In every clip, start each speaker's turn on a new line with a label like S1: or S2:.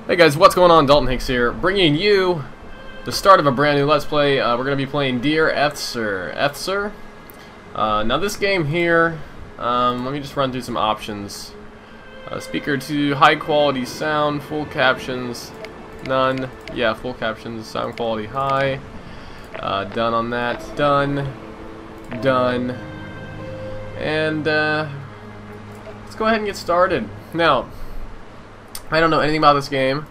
S1: Hey guys, what's going on? Dalton Hicks here, bringing you the start of a brand new Let's Play. We're going to be playing Dear Esther. Now this game here, let me just run through some options. Speaker 2, high quality sound, full captions, none. Yeah, full captions, sound quality high. Done on that. Done. Done. And let's go ahead and get started. Now, I don't know anything about this game.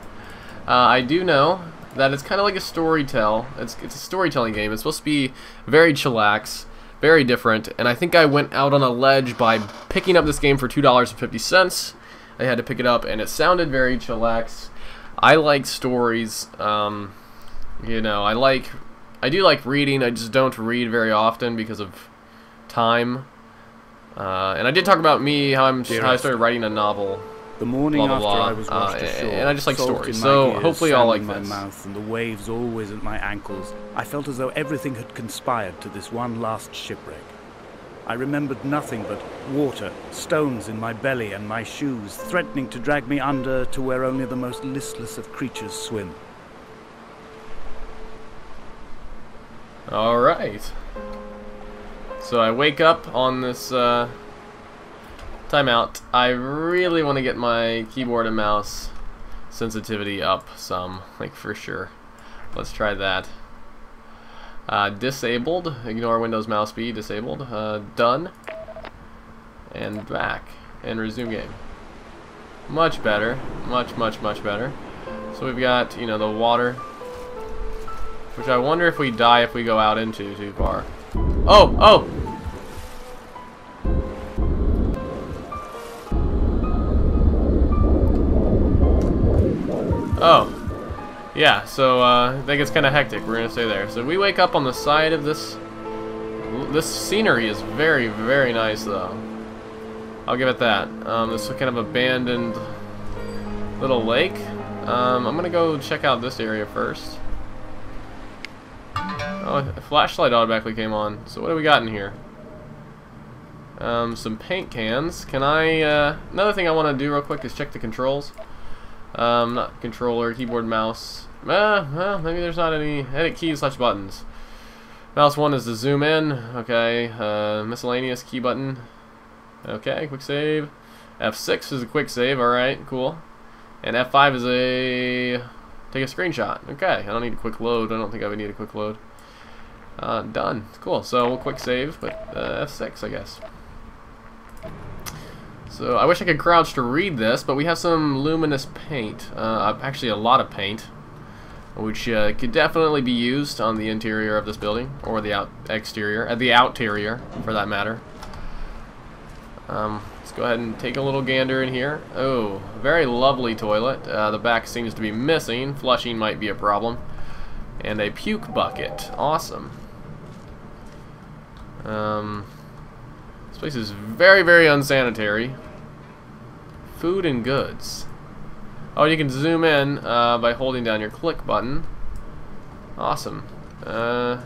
S1: I do know that it's kind of like a storytell. It's a storytelling game. It's supposed to be very chillax, very different. And I think I went out on a ledge by picking up this game for $2.50. I had to pick it up, and it sounded very chillax. I like stories. You know, I do like reading. I just don't read very often because of time. And I did talk about how I started writing a novel.
S2: The morning
S1: blah, blah,
S2: after
S1: blah.
S2: I was washed ashore,
S1: and I just like
S2: salt
S1: stories,
S2: in my
S1: so
S2: ears,
S1: hopefully I'll like
S2: sand in
S1: this.
S2: my mouth, and the waves always at my ankles, I felt as though everything had conspired to this one last shipwreck. I remembered nothing but water, stones in my belly and my shoes, threatening to drag me under to where only the most listless of creatures swim.
S1: Alright. So I wake up on this timeout. I really want to get my keyboard and mouse sensitivity up some, like for sure. Let's try that. Disabled. Ignore Windows mouse speed. Disabled. Done. And back. And resume game. Much better. Much better. So we've got, you know, the water. Which I wonder if we die if we go out into too far. Oh! Oh! Oh, yeah, so I think it's kind of hectic. We're going to stay there. So we wake up on the side of this. This scenery is very, very nice, though. I'll give it that. This is kind of abandoned little lake. I'm going to go check out this area first. Oh, a flashlight automatically came on. So what do we got in here? Some paint cans. Can I, another thing I want to do real quick is check the controls. Not controller, keyboard, mouse. Well, maybe there's not any edit keys / buttons. Mouse 1 is to zoom in. Okay. Miscellaneous key button. Okay, quick save. F6 is a quick save. Alright, cool. And F5 is a take a screenshot. Okay, I don't need a quick load. I don't think I would need a quick load. Done. Cool. So we'll quick save, but F6, I guess. So I wish I could crouch to read this, but we have some luminous paint. Actually, a lot of paint, which could definitely be used on the interior of this building, or the exterior, the outerior, for that matter. Let's go ahead and take a little gander in here. Oh, very lovely toilet. The back seems to be missing. Flushing might be a problem. And a puke bucket. Awesome. This place is very, very unsanitary. Food and goods. Oh, you can zoom in by holding down your click button. Awesome. So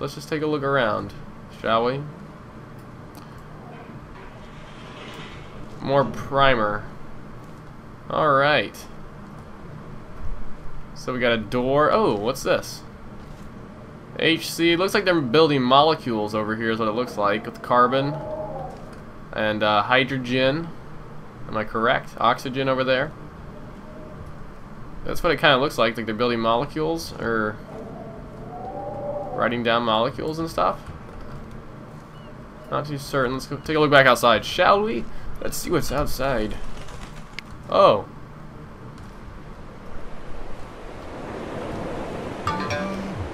S1: let's just take a look around, shall we? More primer. Alright. So we got a door. Oh, what's this? HC. Looks like they're building molecules over here is what it looks like, with carbon and hydrogen. Am I correct? Oxygen over there. That's what it kind of looks like they're building molecules, or writing down molecules and stuff. Not too certain. Let's go take a look back outside, shall we? Let's see what's outside. Oh.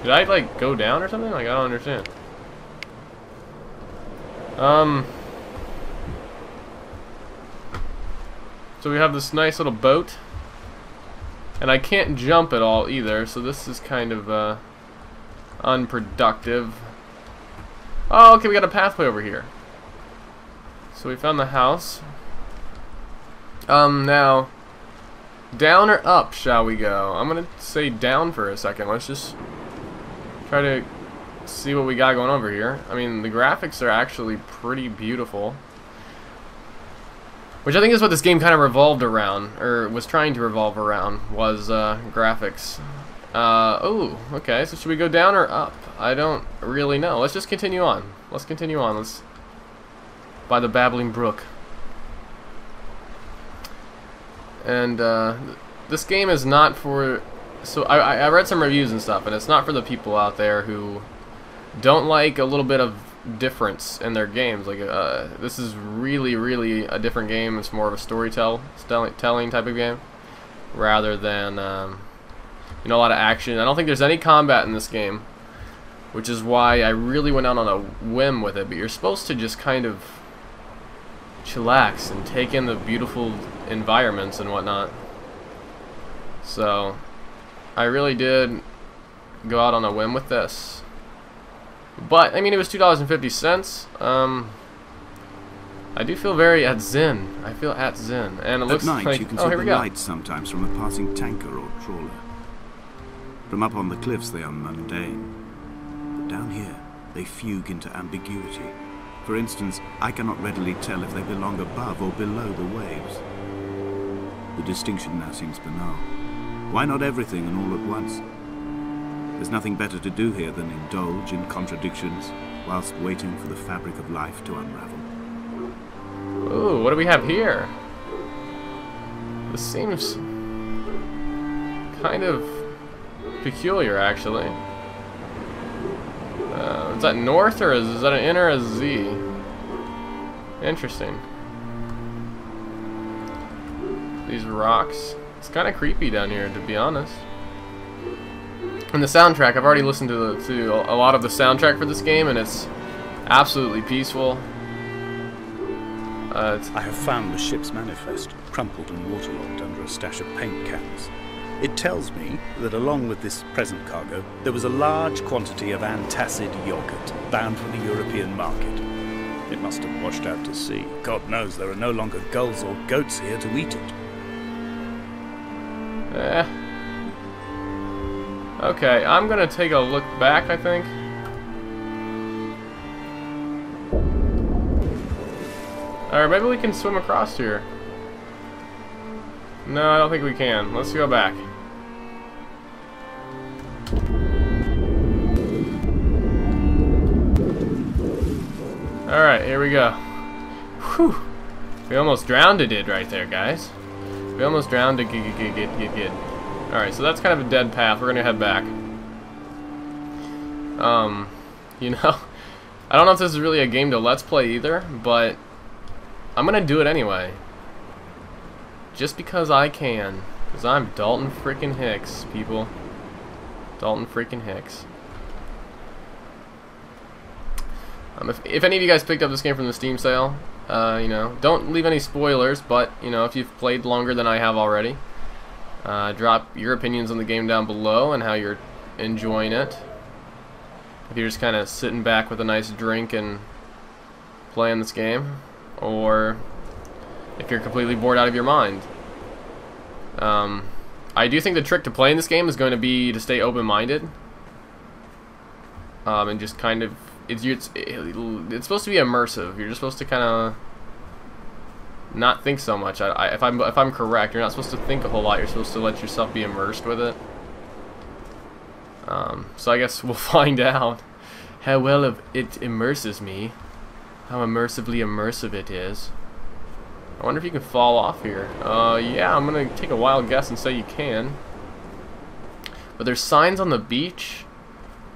S1: Did I, like, go down or something? Like, I don't understand. So we have this nice little boat. And I can't jump at all either, so this is kind of, unproductive. Oh, okay, we got a pathway over here. So we found the house. Now, down or up shall we go? I'm gonna say down for a second. Let's just try to see what we got going over here. I mean, the graphics are actually pretty beautiful. Which I think is what this game kind of revolved around, or was trying to revolve around, was graphics. Oh, okay, so should we go down or up? I don't really know. Let's just continue on. Let's continue on. Let's... by the babbling brook. And, this game is not for... So, I read some reviews and stuff, and it's not for the people out there who don't like a little bit of difference in their games. Like, this is really, really a different game. It's more of a storytelling type of game, rather than, you know, a lot of action. I don't think there's any combat in this game, which is why I really went out on a whim with it. But you're supposed to just kind of chillax and take in the beautiful environments and whatnot. So I really did go out on a whim with this. But I mean, it was $2.50. I do feel very at zen. I feel at zen, and it looks
S3: at night
S1: like...
S3: you can
S1: oh,
S3: see
S1: here
S3: the
S1: we go.
S3: lights sometimes from a passing tanker or trawler. From up on the cliffs they are mundane, but down here they fugue into ambiguity. For instance, I cannot readily tell if they belong above or below the waves. The distinction now seems banal. Why not everything and all at once? There's nothing better to do here than indulge in contradictions whilst waiting for the fabric of life to unravel.
S1: Ooh, what do we have here? This seems kind of peculiar, actually. Is that north, or is that an N or a Z? Interesting. These rocks. It's kind of creepy down here, to be honest. And the soundtrack, I've already listened to a lot of the soundtrack for this game, and it's absolutely peaceful.
S2: I have found the ship's manifest, crumpled and waterlogged under a stash of paint cans. It tells me that along with this present cargo, there was a large quantity of antacid yogurt bound for the European market. It must have washed out to sea. God knows there are no longer gulls or goats here to eat it.
S1: Okay, I'm gonna take a look back, I think. Alright, maybe we can swim across here. No, I don't think we can. Let's go back. Alright, here we go. Whew. We almost drowned it right there, guys. We almost drowned it. Alright, so that's kind of a dead path. We're gonna head back. You know, I don't know if this is really a game to let's play either, but I'm gonna do it anyway. Just because I can. Because I'm Dalton freaking Hicks, people. Dalton freaking Hicks. If any of you guys picked up this game from the Steam sale, you know, don't leave any spoilers, but, you know, if you've played longer than I have already, drop your opinions on the game down below and how you're enjoying it. If you're just kind of sitting back with a nice drink and playing this game, or if you're completely bored out of your mind. I do think the trick to playing this game is going to be to stay open-minded, and just kind of it's supposed to be immersive. You're just supposed to kind of not think so much. If I'm correct, you're not supposed to think a whole lot. You're supposed to let yourself be immersed with it. So I guess we'll find out how well it immerses me, how immersively immersive it is. I wonder if you can fall off here. Yeah, I'm gonna take a wild guess and say you can. But there's signs on the beach.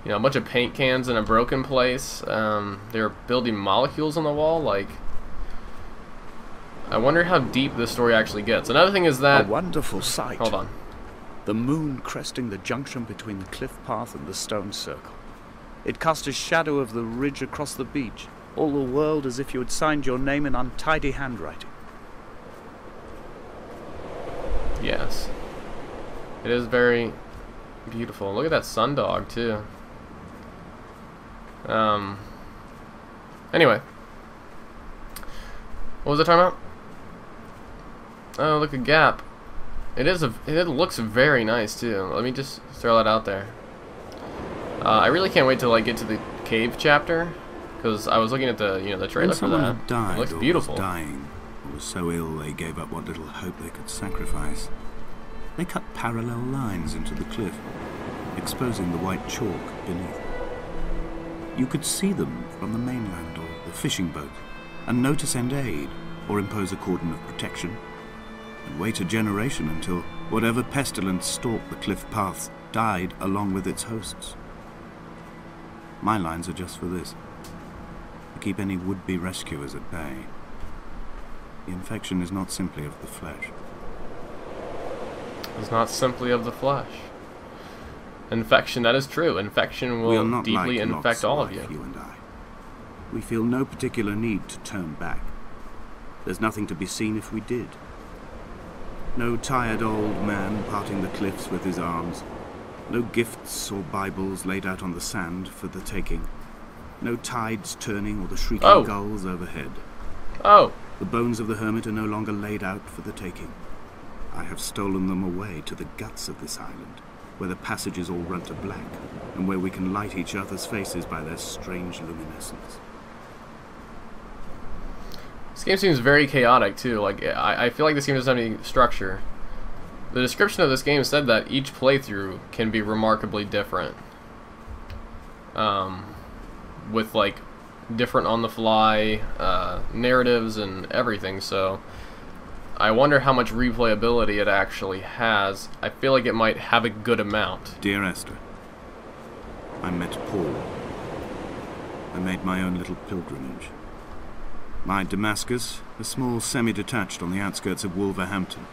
S1: You know, a bunch of paint cans in a broken place. They're building molecules on the wall. Like, I wonder how deep this story actually gets. Another thing is that...
S2: A wonderful sight.
S1: Hold on.
S2: The moon cresting the junction between the cliff path and the stone circle. It cast a shadow of the ridge across the beach. All the world as if you had signed your name in untidy handwriting.
S1: Yes. It is very beautiful. Look at that sundog, too. Anyway. What was I talking about? Oh, look, a gap. It looks very nice, too. Let me just throw that out there. I really can't wait to, like, get to the cave chapter, because I was looking at the, you know, the trailer for that.
S3: Died
S1: It looks
S3: or
S1: beautiful.
S3: was dying, or were so ill they gave up what little hope they could sacrifice. They cut parallel lines into the cliff, exposing the white chalk beneath. You could see them from the mainland or the fishing boat, and know to send aid or impose a cordon of protection, and wait a generation until whatever pestilence stalked the cliff paths died along with its hosts. My lines are just for this, to keep any would-be rescuers at bay. The infection is not simply of the flesh.
S1: It's not simply of the flesh. Infection, that is true. Infection will deeply infect all of you.
S3: You and I. We feel no particular need to turn back. There's nothing to be seen if we did. No tired old man parting the cliffs with his arms. No gifts or Bibles laid out on the sand for the taking. No tides turning or the shrieking gulls overhead.
S1: Oh!
S3: The bones of the hermit are no longer laid out for the taking. I have stolen them away to the guts of this island, where the passages all run to black, and where we can light each other's faces by their strange luminescence.
S1: This game seems very chaotic too. Like, I feel like this game doesn't have any structure. The description of this game said that each playthrough can be remarkably different. With like different on-the-fly narratives and everything, so I wonder how much replayability it actually has. I feel like it might have a good amount.
S3: Dear Esther, I met Paul. I made my own little pilgrimage. My Damascus, a small semi-detached on the outskirts of Wolverhampton.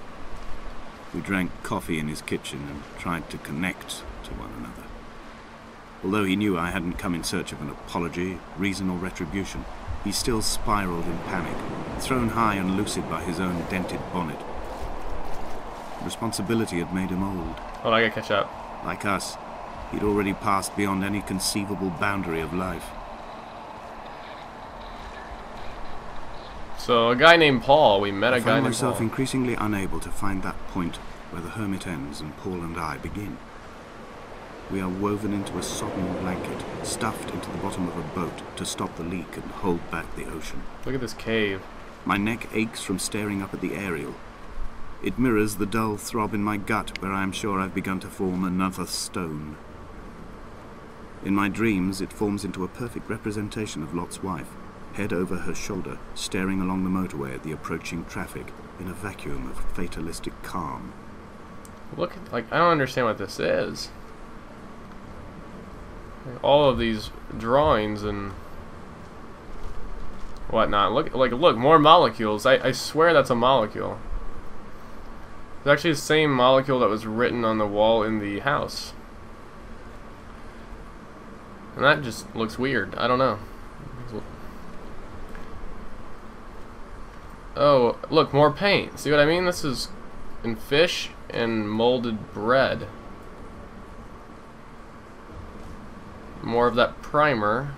S3: We drank coffee in his kitchen and tried to connect to one another. Although he knew I hadn't come in search of an apology, reason or retribution, he still spiraled in panic, thrown high and lucid by his own dented bonnet. Responsibility had made him old.
S1: Oh, I gotta catch up.
S3: Like us, he'd already passed beyond any conceivable boundary of life.
S1: So, a guy named Paul, we met a guy named Paul.
S3: I found myself increasingly unable to find that point where the hermit ends and Paul and I begin. We are woven into a sodden blanket, stuffed into the bottom of a boat to stop the leak and hold back the ocean.
S1: Look at this cave.
S3: My neck aches from staring up at the aerial. It mirrors the dull throb in my gut where I am sure I've begun to form another stone. In my dreams, it forms into a perfect representation of Lot's wife, head over her shoulder, staring along the motorway at the approaching traffic in a vacuum of fatalistic calm.
S1: Look, like, I don't understand what this is. Like, all of these drawings and whatnot. Look, more molecules. I swear that's a molecule. It's actually the same molecule that was written on the wall in the house. And that just looks weird. I don't know. Oh, look, more paint. See what I mean? This is in fish and molded bread. More of that primer.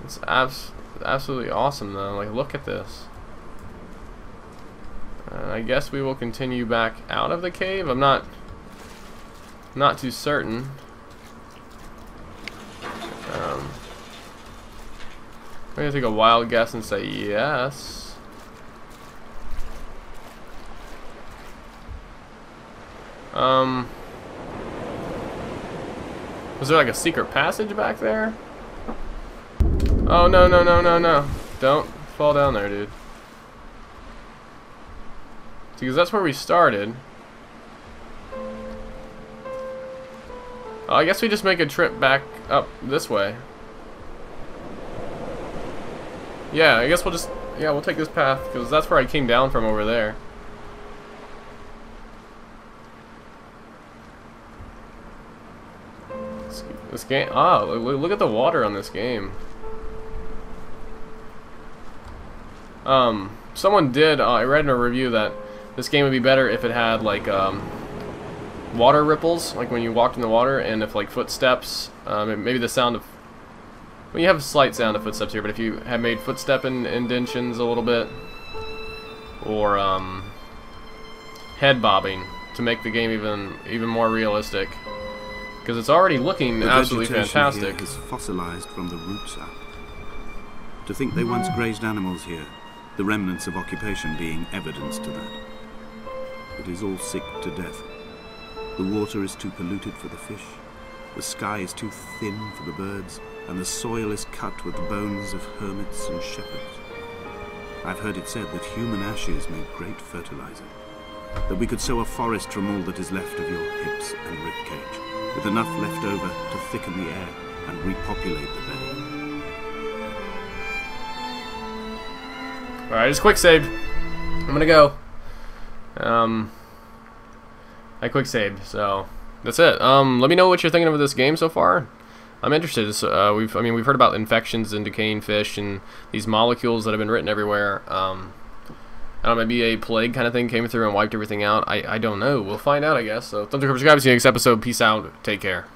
S1: It's absolutely awesome, though. Like, look at this. I guess we will continue back out of the cave. I'm not too certain. I'm gonna take a wild guess and say yes. Was there like a secret passage back there? Oh, no, no, no, no, no. Don't fall down there, dude. See, because that's where we started. Oh, I guess we just make a trip back up this way. Yeah, I guess we'll just... Yeah, we'll take this path, because that's where I came down from over there. This game... Oh, look at the water on this game. Someone did... I read in a review that this game would be better if it had, like, water ripples, like when you walked in the water, and if, like, footsteps... maybe the sound of... Well, you have a slight sound of footsteps here, but if you had made footstep indentions a little bit, or head bobbing to make the game even more realistic, because it's already looking absolutely fantastic.
S3: Here has fossilized from the roots up. To think they once grazed animals here, the remnants of occupation being evidence to that. It is all sick to death. The water is too polluted for the fish, the sky is too thin for the birds, and the soil is cut with the bones of hermits and shepherds. I've heard it said that human ashes make great fertilizer, that we could sow a forest from all that is left of your hips and ribcage, with enough left over to thicken the air and repopulate the bay.
S1: Alright, just quick saved. I'm gonna go. I quick saved, so that's it. Let me know what you're thinking of this game so far. I'm interested. We've heard about infections and decaying fish and these molecules that have been written everywhere. I don't know, maybe a plague kind of thing came through and wiped everything out. I don't know. We'll find out, I guess. So, thumbs up, subscribe, see you next episode. Peace out. Take care.